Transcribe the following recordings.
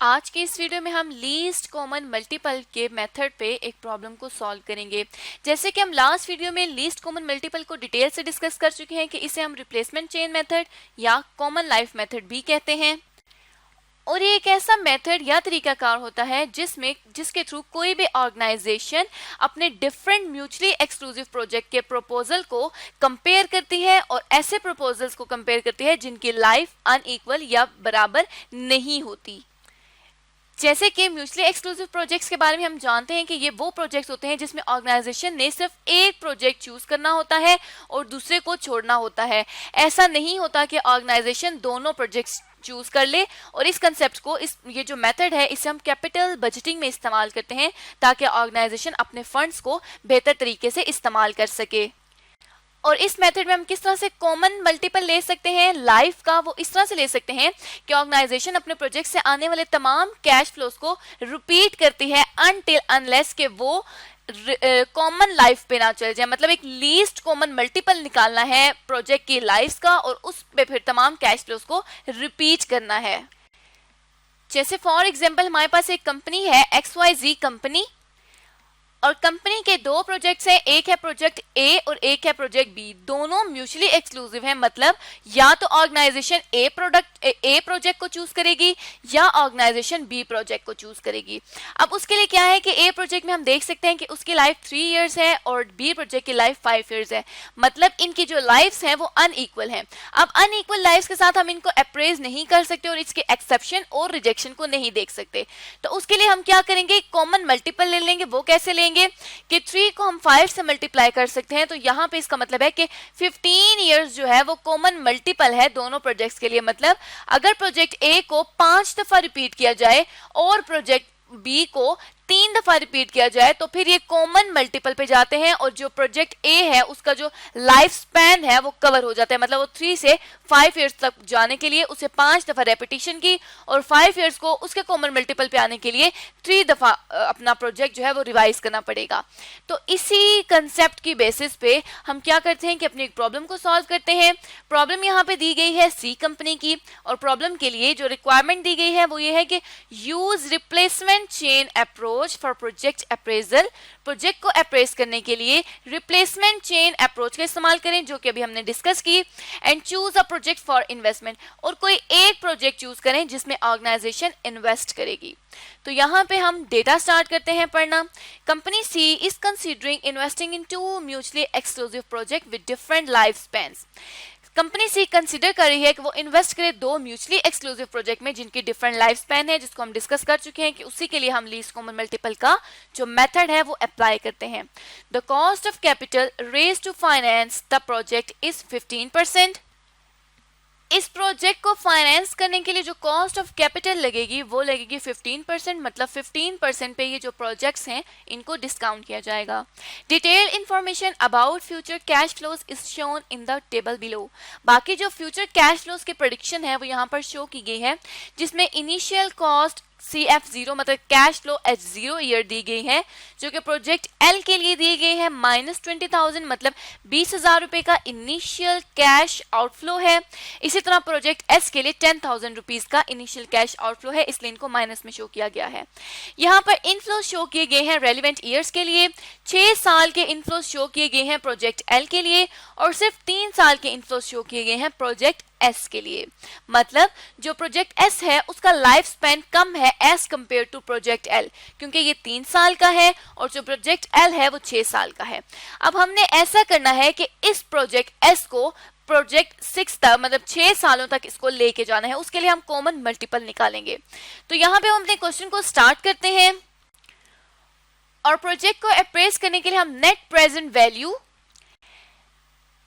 आज के इस वीडियो में हम लीस्ट कॉमन मल्टीपल के मेथड पे एक प्रॉब्लम को सॉल्व करेंगे। जैसे कि हम लास्ट वीडियो में लीस्ट कॉमन मल्टीपल को डिटेल से डिस्कस कर चुके हैं कि इसे हम रिप्लेसमेंट चेन मेथड या कॉमन लाइफ मेथड भी कहते हैं। और ये एक ऐसा मेथड या तरीकाकार होता है जिसके थ्रू कोई भी ऑर्गेनाइजेशन अपने डिफरेंट म्यूचुअली एक्सक्लूसिव प्रोजेक्ट के प्रपोजल को कंपेयर करती है और ऐसे प्रपोजल्स को कंपेयर करती है जिनकी लाइफ अनइक्वल या बराबर नहीं होती। जैसे कि म्यूचुअली एक्सक्लूसिव प्रोजेक्ट्स के बारे में हम जानते हैं कि ये वो प्रोजेक्ट्स होते हैं जिसमें ऑर्गेनाइजेशन ने सिर्फ एक प्रोजेक्ट चूज करना होता है और दूसरे को छोड़ना होता है। ऐसा नहीं होता कि ऑर्गेनाइजेशन दोनों प्रोजेक्ट्स चूज कर ले। और इस कंसेप्ट को ये जो मेथड है इसे हम कैपिटल बजटिंग में इस्तेमाल करते हैं ताकि ऑर्गेनाइजेशन अपने फंड्स को बेहतर तरीके से इस्तेमाल कर सके। और इस मेथड में हम किस तरह से कॉमन मल्टीपल ले सकते हैं लाइफ का, वो इस तरह से ले सकते हैं कि ऑर्गेनाइजेशन अपने प्रोजेक्ट से आने वाले तमाम कैश फ्लोस को रिपीट करती है अनटिल अनलेस के वो कॉमन लाइफ पे ना चल जाए। मतलब एक लीस्ट कॉमन मल्टीपल निकालना है प्रोजेक्ट की लाइफ का और उस पे फिर तमाम कैश फ्लोस को रिपीट करना है। जैसे फॉर एग्जांपल हमारे पास एक कंपनी है XYZ कंपनी और कंपनी के दो प्रोजेक्ट्स हैं, एक है प्रोजेक्ट ए और एक है प्रोजेक्ट बी। दोनों म्यूचुअली एक्सक्लूसिव हैं, मतलब या तो ऑर्गेनाइजेशन ए प्रोजेक्ट को चूज करेगी या ऑर्गेनाइजेशन बी प्रोजेक्ट को चूज करेगी। अब उसके लिए क्या है कि ए प्रोजेक्ट में हम देख सकते हैं कि उसकी लाइफ 3 इयर्स है और बी प्रोजेक्ट की लाइफ 5 इयर्स है। मतलब इनकी जो लाइफ्स हैं वो अनइक्वल हैं। अब अनइक्वल लाइफ्स के साथ हम इनको अप्रेज नहीं कर सकते और इसके एक्सेप्शन और रिजेक्शन को नहीं देख सकते। तो उसके लिए हम क्या करेंगे, कॉमन मल्टीपल ले लेंगे। वो कैसे लेंगे कि 3 को हम 5 से मल्टीप्लाई कर सकते हैं। तो यहाँ पे इसका मतलब है कि 15 इयर्स जो है वो कॉमन मल्टीपल है दोनों प्रोजेक्ट्स के लिए। मतलब अगर प्रोजेक्ट ए को 5 दफा रिपीट किया जाए और प्रोजेक्ट बी को 3 दफा रिपीट किया जाए तो फिर ये कॉमन मल्टीपल पे जाते हैं और जो प्रोजेक्ट ए है उसका जो लाइफ स्पैन है वो कवर हो जाता है। मतलब वो 3 से 5 इयर्स तक जाने के लिए उसे 5 दफा रेपिटेशन की और 5 इयर्स को उसके कॉमन मल्टीपल पे आने के लिए 3 दफा अपना प्रोजेक्ट जो है वो रिवाइज करना पड़ेगा। तो इसी कंसेप्ट की बेसिस पे हम क्या करते हैं कि अपनी एक प्रॉब्लम को सॉल्व करते हैं। प्रॉब्लम यहाँ पे दी गई है सी कंपनी की और प्रॉब्लम के लिए जो रिक्वायरमेंट दी गई है वो ये है कि use replacement chain approach for project appraisal. Project को अप्रेज करने के लिए रिप्लेसमेंट चेन अप्रोच का इस्तेमाल करें जो कि अभी हमने डिस्कस की। And choose a project for investment, और कोई एक प्रोजेक्ट चूज करें जिसमें ऑर्गेनाइजेशन इन्वेस्ट करेगी। तो यहाँ पे हम डेटा स्टार्ट करते हैं पढ़ना। Company C is considering investing in 2 mutually exclusive project with different life spans. Company C consider कर रही है कि वो इन्वेस्ट करे 2 म्यूचुअली एक्सक्लूसिव प्रोजेक्ट में जिनकी डिफरेंट लाइफ स्पैन है, जिसको हम डिस्कस कर चुके हैं कि उसी के लिए हम लीस्ट कॉमन मल्टीपल का जो मेथड है वो अप्लाई करते हैं। The cost of capital raise to finance the project is 15%। इस प्रोजेक्ट को फाइनेंस करने के लिए जो कॉस्ट ऑफ कैपिटल लगेगी वो लगेगी 15%। मतलब 15% पे ये जो प्रोजेक्ट्स हैं इनको डिस्काउंट किया जाएगा। Detail information about future cash flows is shown in the table below. बाकी जो फ्यूचर कैश फ्लोज की प्रेडिक्शन है वो यहाँ पर शो की गई है, जिसमें इनिशियल कॉस्ट CF0 मतलब कैश फ्लो एट 0 ईयर दी गई है, जो कि प्रोजेक्ट L के लिए दी गई है -20,000 मतलब 20,000 रुपए का इनिशियल कैश आउटफ्लो है। इसी तरह प्रोजेक्ट S के लिए 10,000 रुपीज का इनिशियल कैश आउटफ्लो है, इसलिए इनको माइनस में शो किया गया है। यहाँ पर इनफ्लो शो किए गए हैं रेलिवेंट ईयर्स के लिए। 6 साल के इनफ्लो शो किए गए हैं प्रोजेक्ट L के लिए और सिर्फ 3 साल के इनफ्लो शो किए गए हैं प्रोजेक्ट S के लिए। मतलब जो प्रोजेक्ट S है उसका लाइफ स्पैन कम है as compare to project L, क्योंकि ये 3 साल का है और जो प्रोजेक्ट L है वो 6 साल का है। अब हमने ऐसा करना है कि इस प्रोजेक्ट S को प्रोजेक्ट 6 तक मतलब 6 सालों तक इसको लेके जाना है। उसके लिए हम कॉमन मल्टीपल निकालेंगे। तो यहाँ पे हम अपने क्वेश्चन को स्टार्ट करते हैं और प्रोजेक्ट को अप्रेज करने के लिए हम नेट प्रेजेंट वैल्यू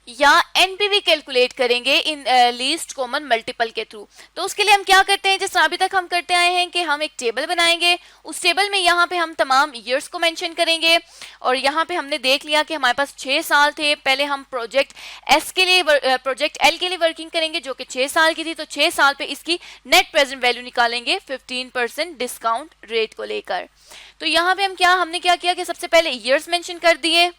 या NPV कैलकुलेट करेंगे इन लीस्ट कॉमन मल्टीपल के थ्रू। तो उसके लिए हम क्या करते हैं, जैसे अभी तक हम करते आए हैं कि हम एक टेबल बनाएंगे। उस टेबल में यहाँ पे हम तमाम ईयर्स को मेंशन करेंगे और यहाँ पे हमने देख लिया कि हमारे पास 6 साल थे। पहले हम प्रोजेक्ट S के लिए प्रोजेक्ट L के लिए वर्किंग करेंगे जो कि 6 साल की थी। तो 6 साल पे इसकी नेट प्रेजेंट वैल्यू निकालेंगे 15% डिस्काउंट रेट को लेकर। तो यहाँ पे हमने क्या किया कि सबसे पहले ईयर्स मेंशन कर दिए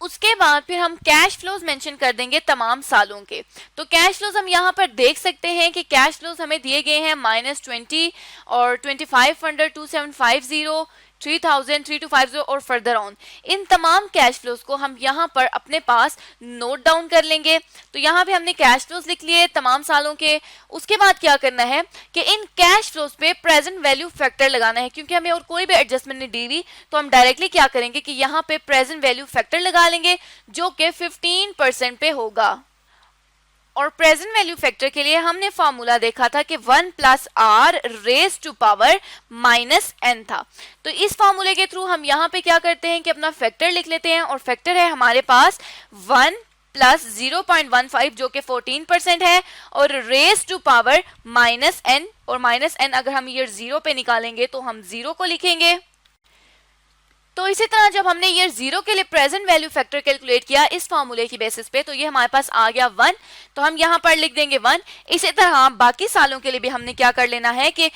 उसके बाद फिर हम कैश फ्लोज मेंशन कर देंगे तमाम सालों के। तो कैश फ्लोज हम यहाँ पर देख सकते हैं कि कैश फ्लोज हमें दिए गए हैं -20 और 2500, 2750, 3000, 3250 और फर्दर ऑन। इन तमाम कैश फ्लोज को हम यहाँ पर अपने पास नोट डाउन कर लेंगे। तो यहाँ पे हमने कैश फ्लोज लिख लिए तमाम सालों के। उसके बाद क्या करना है कि इन कैश फ्लोज पे प्रेजेंट वैल्यू फैक्टर लगाना है, क्योंकि हमें और कोई भी एडजस्टमेंट नहीं दी हुई। तो हम डायरेक्टली क्या करेंगे कि यहाँ पे प्रेजेंट वैल्यू फैक्टर लगा लेंगे जो कि 15% पे होगा। और प्रेजेंट वैल्यू फैक्टर के लिए हमने फॉर्मूला देखा था कि 1 + r raise to power -n था। तो इस फॉर्मूले के थ्रू हम यहाँ पे क्या करते हैं कि अपना फैक्टर लिख लेते हैं, और फैक्टर है हमारे पास 1 + 0.15 जो कि 14% है, और रेज टू पावर -n, और -n अगर हम ईयर 0 पे निकालेंगे तो हम 0 को लिखेंगे। तो इसी तरह जब हमने ईयर 0 के लिए प्रेजेंट वैल्यू फैक्टर कैलकुलेट किया इस फॉर्मूले की बेसिस पे, तो ये हमारे पास आ गया 1। तो हम यहाँ पर लिख देंगे 1। इसी तरह बाकी सालों के लिए भी हमने क्या कर लेना है कि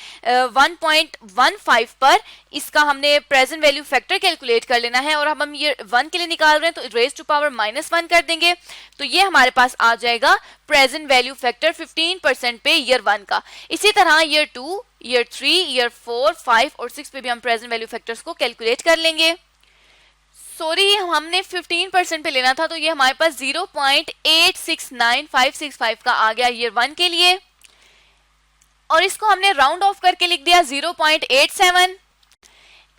1.15 पर इसका हमने प्रेजेंट वैल्यू फैक्टर कैलकुलेट कर लेना है, और अब हम ईयर 1 के लिए निकाल रहे हैं तो रेज टू पावर -1 कर देंगे। तो ये हमारे पास आ जाएगा प्रेजेंट वैल्यू फैक्टर 15% पे ईयर 1 का। इसी तरह ईयर 2, ईयर 3, ईयर 4, 5 और 6 पे भी हम प्रेजेंट वैल्यू फैक्टर्स को कैलकुलेट कर लेंगे। सॉरी, हमने 15% पे लेना था, तो ये हमारे पास 0.869565 का आ गया ईयर 1 के लिए, और इसको हमने राउंड ऑफ करके लिख दिया 0.87।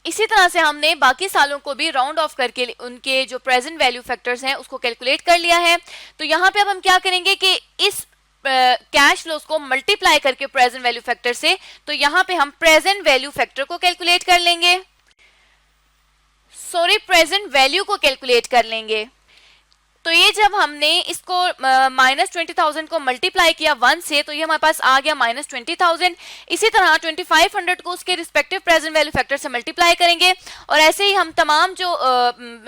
इसी तरह से हमने बाकी सालों को भी राउंड ऑफ करके उनके जो प्रेजेंट वैल्यू फैक्टर्स हैं उसको कैलकुलेट कर लिया है। तो यहाँ पे अब हम क्या करेंगे कि इस कैश फ्लोज को मल्टीप्लाई करके प्रेजेंट वैल्यू फैक्टर से, तो यहाँ पे हम प्रेजेंट वैल्यू फैक्टर को कैलकुलेट कर लेंगे, सॉरी प्रेजेंट वैल्यू को कैलकुलेट कर लेंगे। तो ये जब हमने इसको -20,000 को मल्टीप्लाई किया 1 से, तो ये हमारे पास आ गया -20,000। इसी तरह 2500 को उसके रिस्पेक्टिव प्रेजेंट वैल्यू फैक्टर से मल्टीप्लाई करेंगे, और ऐसे ही हम तमाम जो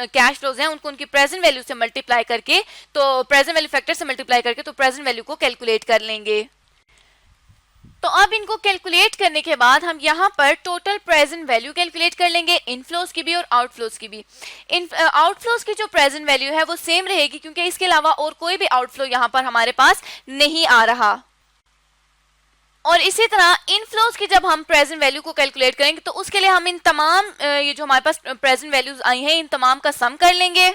कैश फ्लोज हैं उनको उनकी प्रेजेंट वैल्यू से मल्टीप्लाई करके, तो प्रेजेंट वैल्यू फैक्टर से मल्टीप्लाई करके तो प्रेजेंट वैल्यू को कैलकुलेट कर लेंगे। तो अब इनको कैलकुलेट करने के बाद हम यहाँ पर टोटल प्रेजेंट वैल्यू कैलकुलेट कर लेंगे, इनफ्लोज की भी और आउटफ्लोज की भी। आउटफ्लोज की जो प्रेजेंट वैल्यू है वो सेम रहेगी, क्योंकि इसके अलावा और कोई भी आउटफ्लो यहाँ पर हमारे पास नहीं आ रहा। और इसी तरह इनफ्लोज की जब हम प्रेजेंट वैल्यू को कैलकुलेट करेंगे तो उसके लिए हम इन तमाम ये जो हमारे पास प्रेजेंट वैल्यूज आई हैं इन तमाम का सम कर लेंगे।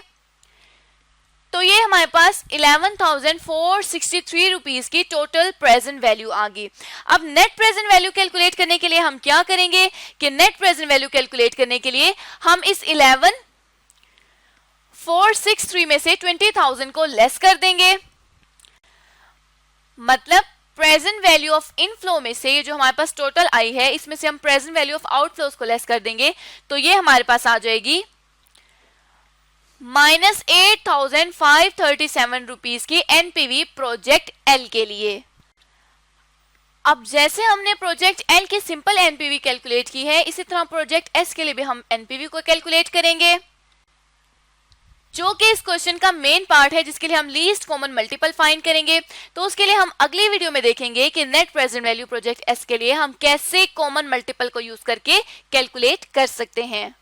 तो ये हमारे पास 11,463 रुपीज की टोटल प्रेजेंट वैल्यू आ गई। अब नेट प्रेजेंट वैल्यू कैलकुलेट करने के लिए हम क्या करेंगे कि नेट प्रेजेंट वैल्यू कैलकुलेट करने के लिए हम इस 11,463 में से 20,000 को लेस कर देंगे। मतलब प्रेजेंट वैल्यू ऑफ इनफ्लो में से जो हमारे पास टोटल आई है इसमें से हम प्रेजेंट वैल्यू ऑफ आउटफ्लोज को लेस कर देंगे, तो ये हमारे पास आ जाएगी -8,537 रुपीज की एनपीवी प्रोजेक्ट एल के लिए। अब जैसे हमने प्रोजेक्ट एल की सिंपल एनपीवी कैलकुलेट की है, इसी तरह प्रोजेक्ट एस के लिए भी हम एनपीवी को कैलकुलेट करेंगे, जो कि इस क्वेश्चन का मेन पार्ट है, जिसके लिए हम लीस्ट कॉमन मल्टीपल फाइंड करेंगे। तो उसके लिए हम अगली वीडियो में देखेंगे कि net present value project S के लिए हम कैसे कॉमन मल्टीपल को यूज करके कैलकुलेट कर सकते हैं।